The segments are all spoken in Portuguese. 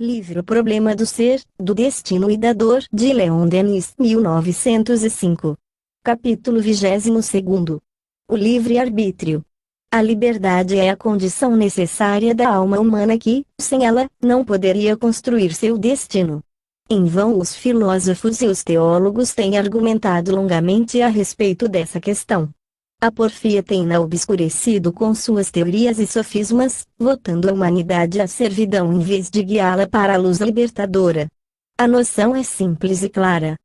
Livro Problema do Ser, do Destino e da Dor, de Leon Denis, 1905. Capítulo 22. O livre-arbítrio. A liberdade é a condição necessária da alma humana que, sem ela, não poderia construir seu destino. Em vão os filósofos e os teólogos têm argumentado longamente a respeito dessa questão. A porfia tem-na obscurecido com suas teorias e sofismas, votando a humanidade à servidão em vez de guiá-la para a luz libertadora. A noção é simples e clara.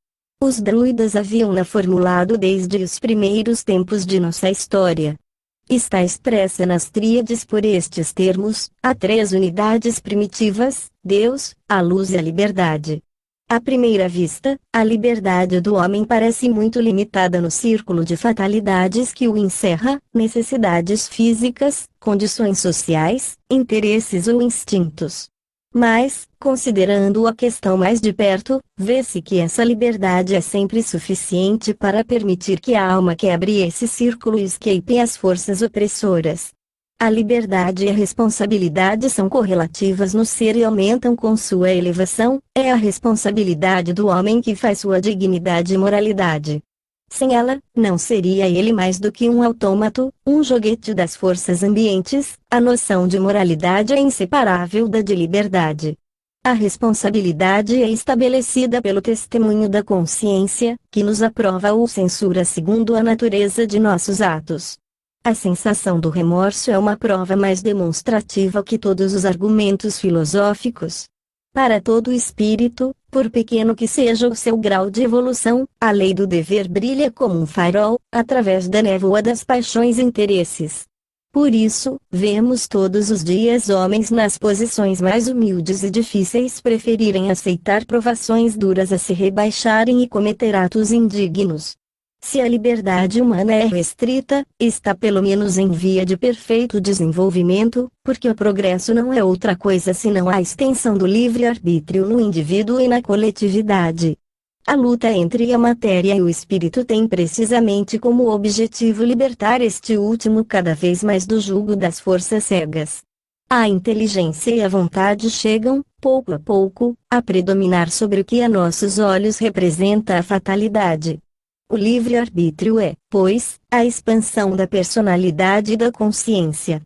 Os druidas haviam-na formulado desde os primeiros tempos de nossa história. Está expressa nas tríades por estes termos: há três unidades primitivas, Deus, a luz e a liberdade. À primeira vista, a liberdade do homem parece muito limitada no círculo de fatalidades que o encerra, necessidades físicas, condições sociais, interesses ou instintos. Mas, considerando a questão mais de perto, vê-se que essa liberdade é sempre suficiente para permitir que a alma quebre esse círculo e escape às forças opressoras. A liberdade e a responsabilidade são correlativas no ser e aumentam com sua elevação. É a responsabilidade do homem que faz sua dignidade e moralidade. Sem ela, não seria ele mais do que um autômato, um joguete das forças ambientes. A noção de moralidade é inseparável da de liberdade. A responsabilidade é estabelecida pelo testemunho da consciência, que nos aprova ou censura segundo a natureza de nossos atos. A sensação do remorso é uma prova mais demonstrativa que todos os argumentos filosóficos. Para todo espírito, por pequeno que seja o seu grau de evolução, a lei do dever brilha como um farol, através da névoa das paixões e interesses. Por isso, vemos todos os dias homens nas posições mais humildes e difíceis preferirem aceitar provações duras a se rebaixarem e cometer atos indignos. Se a liberdade humana é restrita, está pelo menos em via de perfeito desenvolvimento, porque o progresso não é outra coisa senão a extensão do livre-arbítrio no indivíduo e na coletividade. A luta entre a matéria e o espírito tem precisamente como objetivo libertar este último cada vez mais do jugo das forças cegas. A inteligência e a vontade chegam, pouco a pouco, a predominar sobre o que a nossos olhos representa a fatalidade. O livre-arbítrio é, pois, a expansão da personalidade e da consciência.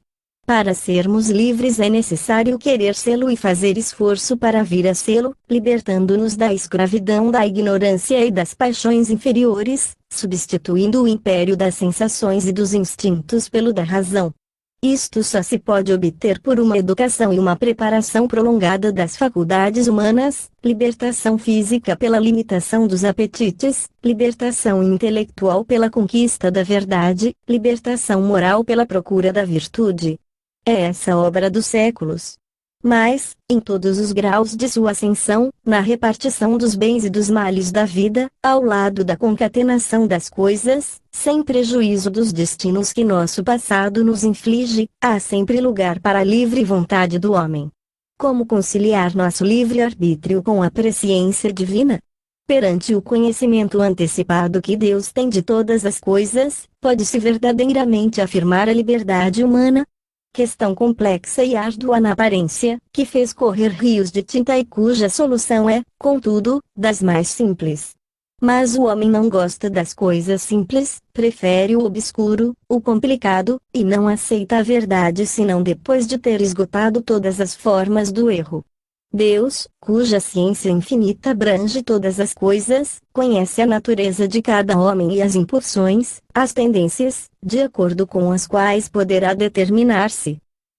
Para sermos livres é necessário querer sê-lo e fazer esforço para vir a sê-lo, libertando-nos da escravidão da ignorância e das paixões inferiores, substituindo o império das sensações e dos instintos pelo da razão. Isto só se pode obter por uma educação e uma preparação prolongada das faculdades humanas, libertação física pela limitação dos apetites, libertação intelectual pela conquista da verdade, libertação moral pela procura da virtude. É essa obra dos séculos. Mas, em todos os graus de sua ascensão, na repartição dos bens e dos males da vida, ao lado da concatenação das coisas, sem prejuízo dos destinos que nosso passado nos inflige, há sempre lugar para a livre vontade do homem. Como conciliar nosso livre-arbítrio com a presciência divina? Perante o conhecimento antecipado que Deus tem de todas as coisas, pode-se verdadeiramente afirmar a liberdade humana? Questão complexa e árdua na aparência, que fez correr rios de tinta e cuja solução é, contudo, das mais simples. Mas o homem não gosta das coisas simples, prefere o obscuro, o complicado, e não aceita a verdade senão depois de ter esgotado todas as formas do erro. Deus, cuja ciência infinita abrange todas as coisas, conhece a natureza de cada homem e as impulsões, as tendências, de acordo com as quais poderá determinar-se.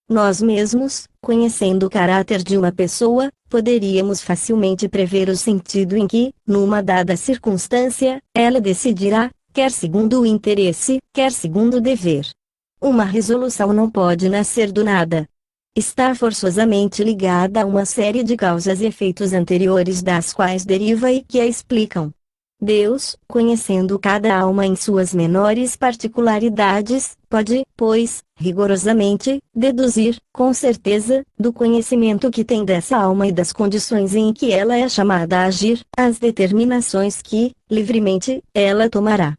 Nós mesmos, conhecendo o caráter de uma pessoa, poderíamos facilmente prever o sentido em que, numa dada circunstância, ela decidirá, quer segundo o interesse, quer segundo o dever. Uma resolução não pode nascer do nada. Está forçosamente ligada a uma série de causas e efeitos anteriores das quais deriva e que a explicam. Deus, conhecendo cada alma em suas menores particularidades, pode, pois, rigorosamente, deduzir, com certeza, do conhecimento que tem dessa alma e das condições em que ela é chamada a agir, as determinações que, livremente, ela tomará.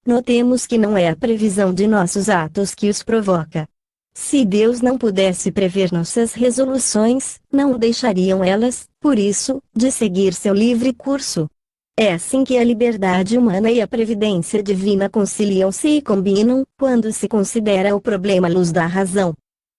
Notemos que não é a previsão de nossos atos que os provoca. Se Deus não pudesse prever nossas resoluções, não deixariam elas, por isso, de seguir seu livre curso. É assim que a liberdade humana e a previdência divina conciliam-se e combinam, quando se considera o problema à luz da razão.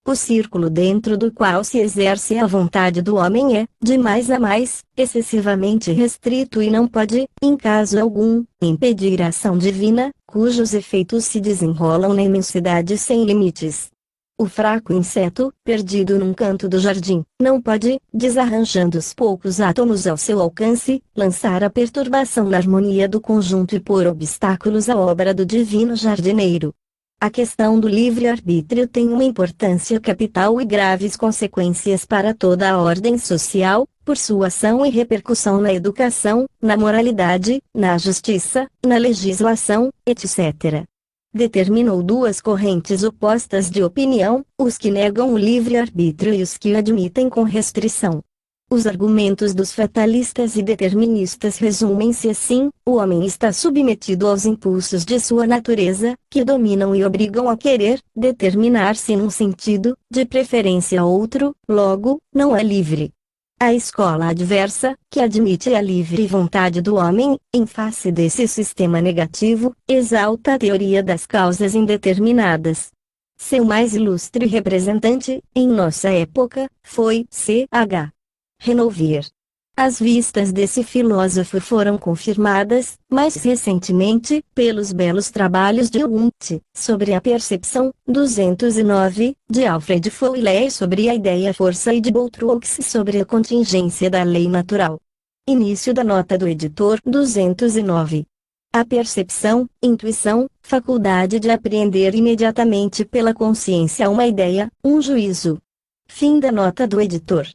O círculo dentro do qual se exerce a vontade do homem é, de mais a mais, excessivamente restrito e não pode, em caso algum, impedir a ação divina, cujos efeitos se desenrolam na imensidade sem limites. O fraco inseto, perdido num canto do jardim, não pode, desarranjando os poucos átomos ao seu alcance, lançar a perturbação na harmonia do conjunto e pôr obstáculos à obra do divino jardineiro. A questão do livre-arbítrio tem uma importância capital e graves consequências para toda a ordem social, por sua ação e repercussão na educação, na moralidade, na justiça, na legislação, etc. Determinou duas correntes opostas de opinião, os que negam o livre-arbítrio e os que o admitem com restrição. Os argumentos dos fatalistas e deterministas resumem-se assim: o homem está submetido aos impulsos de sua natureza, que dominam e obrigam a querer determinar-se num sentido, de preferência a outro, logo, não é livre. A escola adversa, que admite a livre vontade do homem, em face desse sistema negativo, exalta a teoria das causas indeterminadas. Seu mais ilustre representante, em nossa época, foi C.H. Renovier. As vistas desse filósofo foram confirmadas, mais recentemente, pelos belos trabalhos de Wundt, sobre a percepção, 209, de Alfred Fouillée sobre a ideia-força e de Boutroux sobre a contingência da lei natural. Início da nota do editor 209. A percepção, intuição, faculdade de apreender imediatamente pela consciência uma ideia, um juízo. Fim da nota do editor.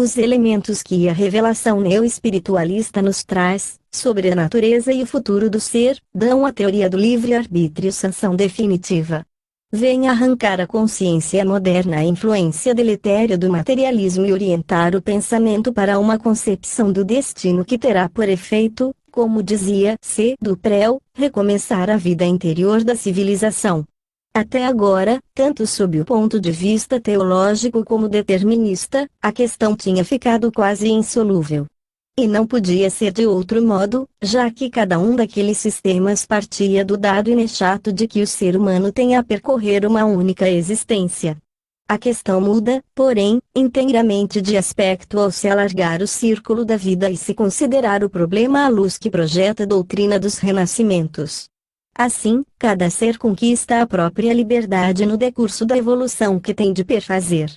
Os elementos que a revelação neo-espiritualista nos traz, sobre a natureza e o futuro do ser, dão à teoria do livre-arbítrio sanção definitiva. Vem arrancar a consciência moderna a influência deletéria do materialismo e orientar o pensamento para uma concepção do destino que terá por efeito, como dizia C. Duprel, recomeçar a vida interior da civilização. Até agora, tanto sob o ponto de vista teológico como determinista, a questão tinha ficado quase insolúvel. E não podia ser de outro modo, já que cada um daqueles sistemas partia do dado inexato de que o ser humano tem a percorrer uma única existência. A questão muda, porém, inteiramente de aspecto ao se alargar o círculo da vida e se considerar o problema à luz que projeta a doutrina dos renascimentos. Assim, cada ser conquista a própria liberdade no decurso da evolução que tem de perfazer.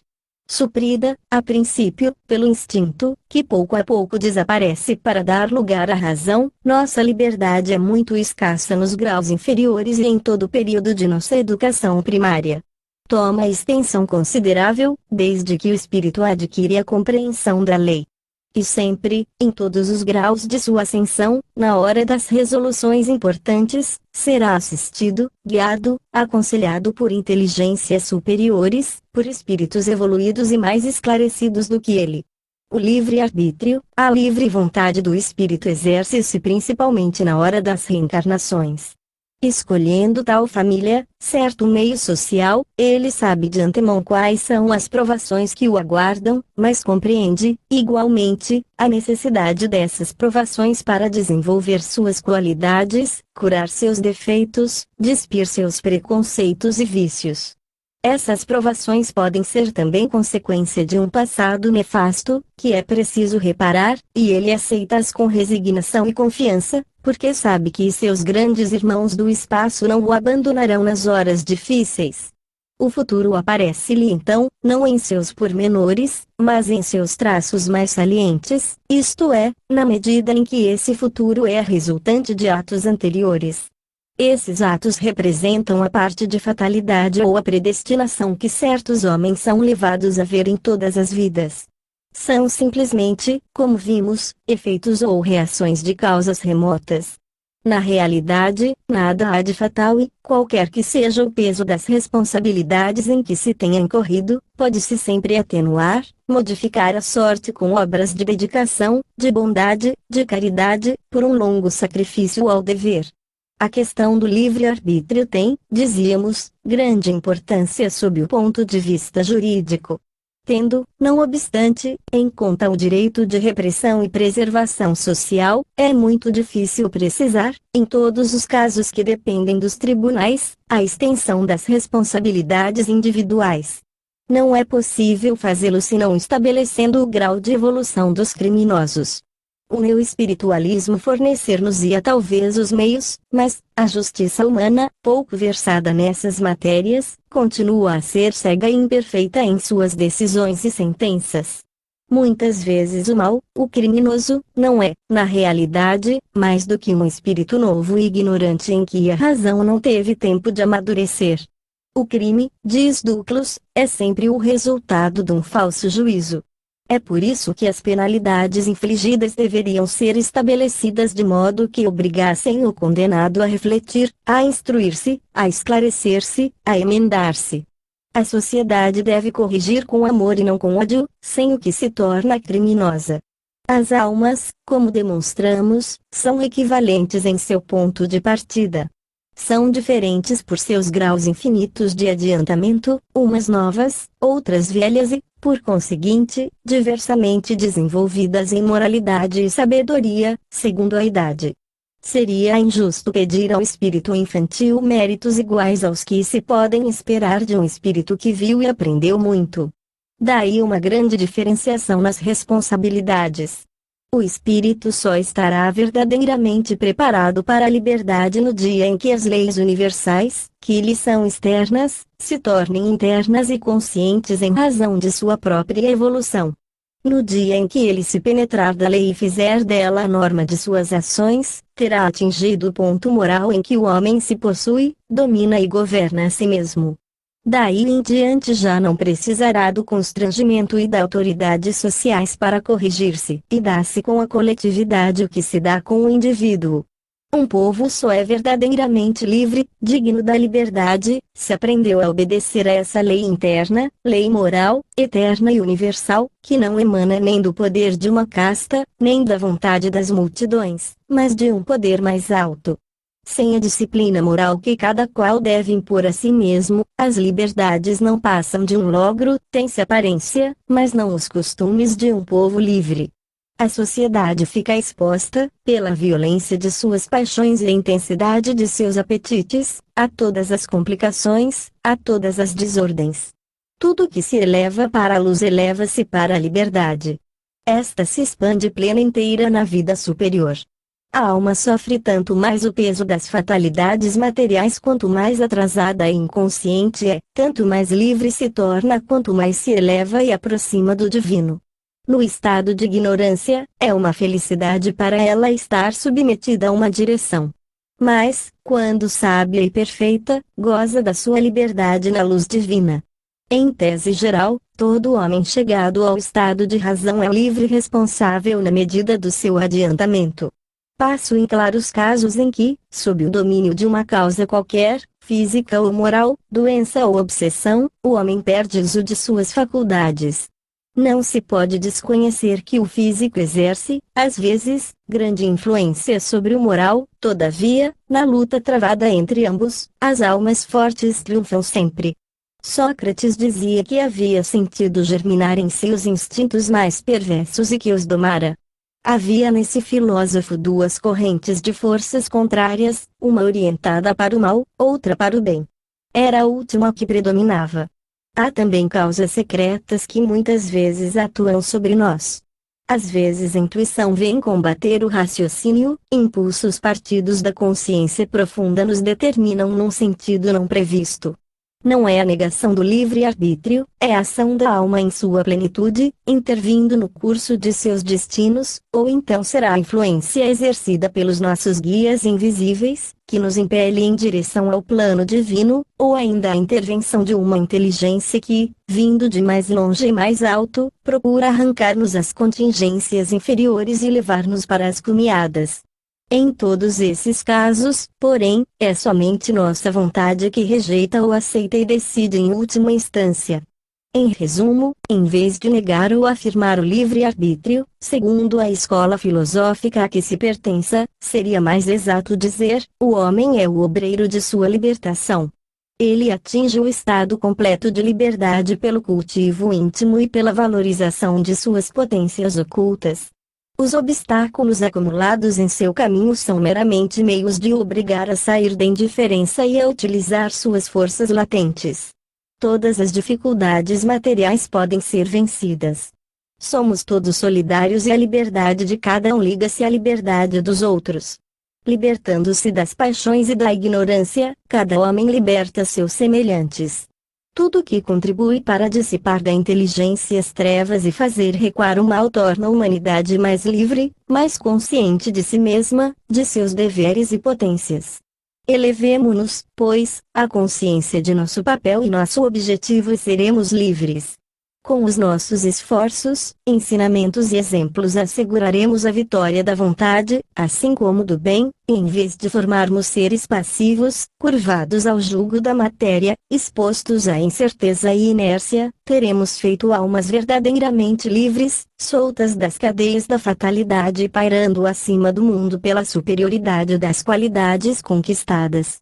Suprida, a princípio, pelo instinto, que pouco a pouco desaparece para dar lugar à razão, nossa liberdade é muito escassa nos graus inferiores e em todo o período de nossa educação primária. Toma extensão considerável, desde que o espírito adquire a compreensão da lei. E sempre, em todos os graus de sua ascensão, na hora das resoluções importantes, será assistido, guiado, aconselhado por inteligências superiores, por espíritos evoluídos e mais esclarecidos do que ele. O livre-arbítrio, a livre vontade do espírito exerce-se principalmente na hora das reencarnações. Escolhendo tal família, certo meio social, ele sabe de antemão quais são as provações que o aguardam, mas compreende, igualmente, a necessidade dessas provações para desenvolver suas qualidades, curar seus defeitos, despir seus preconceitos e vícios. Essas provações podem ser também consequência de um passado nefasto, que é preciso reparar, e ele aceita-as com resignação e confiança, porque sabe que seus grandes irmãos do espaço não o abandonarão nas horas difíceis. O futuro aparece-lhe então, não em seus pormenores, mas em seus traços mais salientes, isto é, na medida em que esse futuro é resultante de atos anteriores. Esses atos representam a parte de fatalidade ou a predestinação que certos homens são levados a ver em todas as vidas. São simplesmente, como vimos, efeitos ou reações de causas remotas. Na realidade, nada há de fatal e, qualquer que seja o peso das responsabilidades em que se tenha incorrido, pode-se sempre atenuar, modificar a sorte com obras de dedicação, de bondade, de caridade, por um longo sacrifício ao dever. A questão do livre-arbítrio tem, dizíamos, grande importância sob o ponto de vista jurídico. Tendo, não obstante, em conta o direito de repressão e preservação social, é muito difícil precisar, em todos os casos que dependem dos tribunais, a extensão das responsabilidades individuais. Não é possível fazê-lo senão estabelecendo o grau de evolução dos criminosos. O neoespiritualismo fornecer-nos-ia talvez os meios, mas a justiça humana, pouco versada nessas matérias, continua a ser cega e imperfeita em suas decisões e sentenças. Muitas vezes o mal, o criminoso, não é, na realidade, mais do que um espírito novo e ignorante em que a razão não teve tempo de amadurecer. O crime, diz Duclos, é sempre o resultado de um falso juízo. É por isso que as penalidades infligidas deveriam ser estabelecidas de modo que obrigassem o condenado a refletir, a instruir-se, a esclarecer-se, a emendar-se. A sociedade deve corrigir com amor e não com ódio, sem o que se torna criminosa. As almas, como demonstramos, são equivalentes em seu ponto de partida. São diferentes por seus graus infinitos de adiantamento, umas novas, outras velhas e, por conseguinte, diversamente desenvolvidas em moralidade e sabedoria, segundo a idade. Seria injusto pedir ao espírito infantil méritos iguais aos que se podem esperar de um espírito que viu e aprendeu muito. Daí uma grande diferenciação nas responsabilidades. O espírito só estará verdadeiramente preparado para a liberdade no dia em que as leis universais, que lhe são externas, se tornem internas e conscientes em razão de sua própria evolução. No dia em que ele se penetrar da lei e fizer dela a norma de suas ações, terá atingido o ponto moral em que o homem se possui, domina e governa a si mesmo. Daí em diante já não precisará do constrangimento e da autoridade sociais para corrigir-se, e dá-se com a coletividade o que se dá com o indivíduo. Um povo só é verdadeiramente livre, digno da liberdade, se aprendeu a obedecer a essa lei interna, lei moral, eterna e universal, que não emana nem do poder de uma casta, nem da vontade das multidões, mas de um poder mais alto. Sem a disciplina moral que cada qual deve impor a si mesmo, as liberdades não passam de um logro, têm-se aparência, mas não os costumes de um povo livre. A sociedade fica exposta, pela violência de suas paixões e a intensidade de seus apetites, a todas as complicações, a todas as desordens. Tudo que se eleva para a luz eleva-se para a liberdade. Esta se expande plena inteira na vida superior. A alma sofre tanto mais o peso das fatalidades materiais quanto mais atrasada e inconsciente é, tanto mais livre se torna quanto mais se eleva e aproxima do divino. No estado de ignorância, é uma felicidade para ela estar submetida a uma direção. Mas, quando sábia e perfeita, goza da sua liberdade na luz divina. Em tese geral, todo homem chegado ao estado de razão é livre e responsável na medida do seu adiantamento. Passo em claros casos em que, sob o domínio de uma causa qualquer, física ou moral, doença ou obsessão, o homem perde uso de suas faculdades. Não se pode desconhecer que o físico exerce, às vezes, grande influência sobre o moral, todavia, na luta travada entre ambos, as almas fortes triunfam sempre. Sócrates dizia que havia sentido germinar em si os instintos mais perversos e que os domara. Havia nesse filósofo duas correntes de forças contrárias, uma orientada para o mal, outra para o bem. Era a última que predominava. Há também causas secretas que muitas vezes atuam sobre nós. Às vezes a intuição vem combater o raciocínio, impulsos partidos da consciência profunda nos determinam num sentido não previsto. Não é a negação do livre-arbítrio, é a ação da alma em sua plenitude, intervindo no curso de seus destinos, ou então será a influência exercida pelos nossos guias invisíveis, que nos impele em direção ao plano divino, ou ainda a intervenção de uma inteligência que, vindo de mais longe e mais alto, procura arrancar-nos as contingências inferiores e levar-nos para as cumeadas. Em todos esses casos, porém, é somente nossa vontade que rejeita ou aceita e decide em última instância. Em resumo, em vez de negar ou afirmar o livre-arbítrio, segundo a escola filosófica a que se pertença, seria mais exato dizer: o homem é o obreiro de sua libertação. Ele atinge o estado completo de liberdade pelo cultivo íntimo e pela valorização de suas potências ocultas. Os obstáculos acumulados em seu caminho são meramente meios de o obrigar a sair da indiferença e a utilizar suas forças latentes. Todas as dificuldades materiais podem ser vencidas. Somos todos solidários e a liberdade de cada um liga-se à liberdade dos outros. Libertando-se das paixões e da ignorância, cada homem liberta seus semelhantes. Tudo que contribui para dissipar da inteligência as trevas e fazer recuar o mal torna a humanidade mais livre, mais consciente de si mesma, de seus deveres e potências. Elevemo-nos, pois, à consciência de nosso papel e nosso objetivo e seremos livres. Com os nossos esforços, ensinamentos e exemplos asseguraremos a vitória da vontade, assim como do bem, e em vez de formarmos seres passivos, curvados ao jugo da matéria, expostos à incerteza e inércia, teremos feito almas verdadeiramente livres, soltas das cadeias da fatalidade e pairando acima do mundo pela superioridade das qualidades conquistadas.